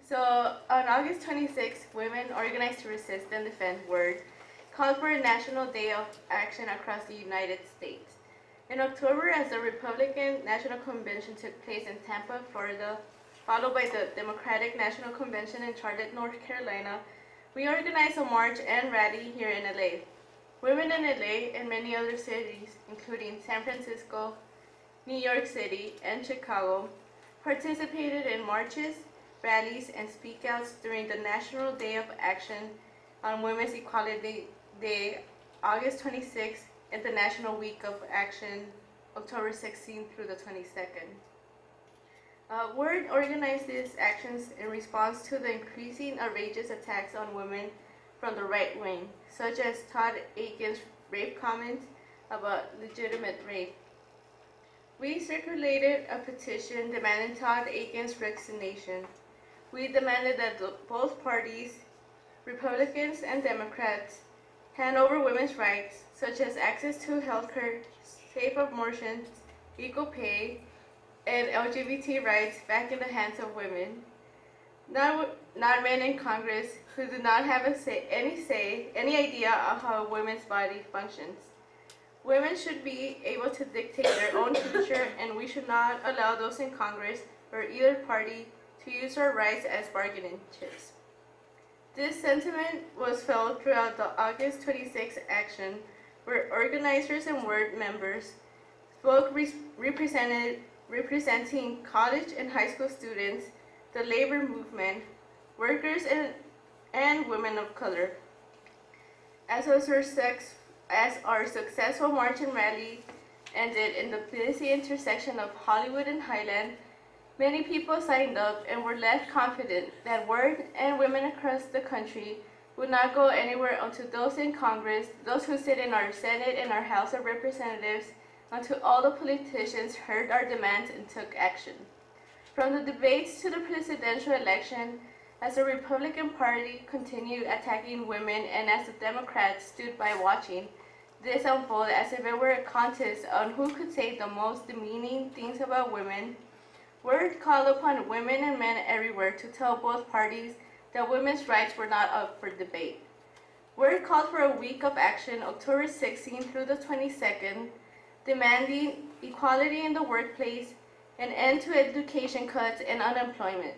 So, on August 26th, women organized to resist and defend WORD called for a national day of action across the United States. In October, as the Republican National Convention took place in Tampa, Florida, followed by the Democratic National Convention in Charlotte, North Carolina, we organized a march and rally here in LA. Women in LA and many other cities, including San Francisco, New York City, and Chicago, participated in marches, rallies, and speakouts during the National Day of Action on Women's Equality Day, August 26th, and the National Week of Action, October 16th through the 22nd. WORD organized these actions in response to the increasing outrageous attacks on women from the right wing, such as Todd Aiken's rape comments about legitimate rape. We circulated a petition demanding Todd Aiken's resignation. We demanded that both parties, Republicans and Democrats, hand over women's rights, such as access to health care, safe abortions, equal pay, and LGBT rights back in the hands of women, not men in Congress who do not have any idea of how a woman's body functions. Women should be able to dictate their own future, and we should not allow those in Congress or either party to use our rights as bargaining chips. This sentiment was felt throughout the August 26th action, where organizers and WORD members spoke representing college and high school students, the labor movement, workers, and women of color. As our successful march and rally ended in the busy intersection of Hollywood and Highland, many people signed up and were left confident that WORD and women across the country would not go anywhere until those in Congress, those who sit in our Senate and our House of Representatives, until all the politicians heard our demands and took action. From the debates to the presidential election, as the Republican Party continued attacking women and as the Democrats stood by watching this unfold as if it were a contest on who could say the most demeaning things about women, WORD called upon women and men everywhere to tell both parties that women's rights were not up for debate. WORD called for a week of action, October 16th through the 22nd, demanding equality in the workplace, an end to education cuts and unemployment,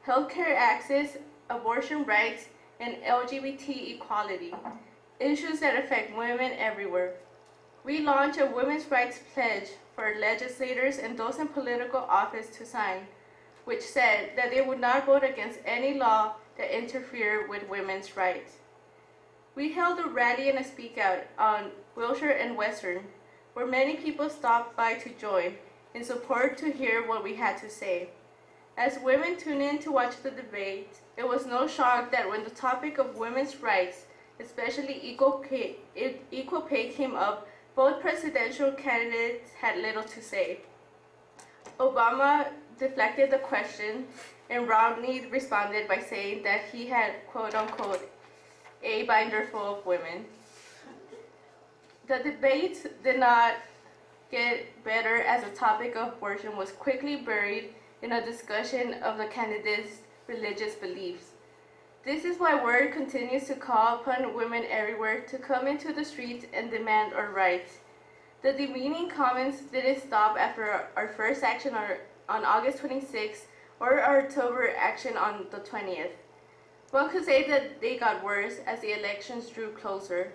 healthcare access, abortion rights, and LGBT equality, issues that affect women everywhere. We launched a women's rights pledge for legislators and those in political office to sign, which said that they would not vote against any law that interfered with women's rights. We held a rally and a speakout on Wilshire and Western, where many people stopped by to join in support to hear what we had to say. As women tuned in to watch the debate, it was no shock that when the topic of women's rights, especially equal pay came up, both presidential candidates had little to say. Obama deflected the question, and Romney responded by saying that he had, quote-unquote, a binder full of women. The debate did not get better as the topic of abortion was quickly buried in a discussion of the candidates' religious beliefs. This is why WORD continues to call upon women everywhere to come into the streets and demand our rights. The demeaning comments didn't stop after our first action on August 26th or our October action on the 20th. One could say that they got worse as the elections drew closer.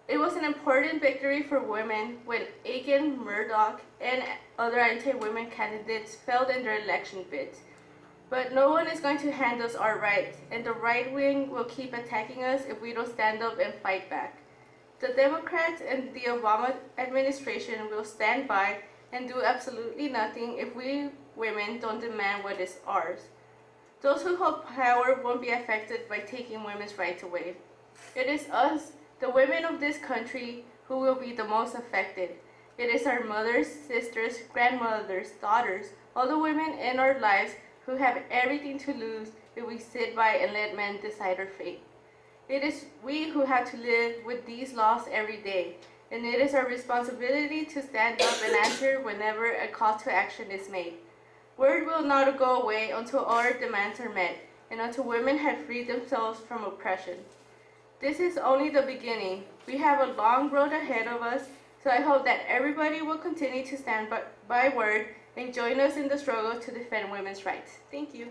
It was an important victory for women when Aiken, Murdoch, and other anti-women candidates failed in their election bids. But no one is going to hand us our rights, and the right wing will keep attacking us if we don't stand up and fight back. The Democrats and the Obama administration will stand by and do absolutely nothing if we women don't demand what is ours. Those who hold power won't be affected by taking women's rights away. It is us, the women of this country, who will be the most affected. It is our mothers, sisters, grandmothers, daughters, all the women in our lives who have everything to lose if we sit by and let men decide our fate. It is we who have to live with these laws every day, and it is our responsibility to stand up and answer whenever a call to action is made. WORD will not go away until our demands are met. and until women had freed themselves from oppression. This is only the beginning. We have a long road ahead of us, so I hope that everybody will continue to stand by word and join us in the struggle to defend women's rights. Thank you.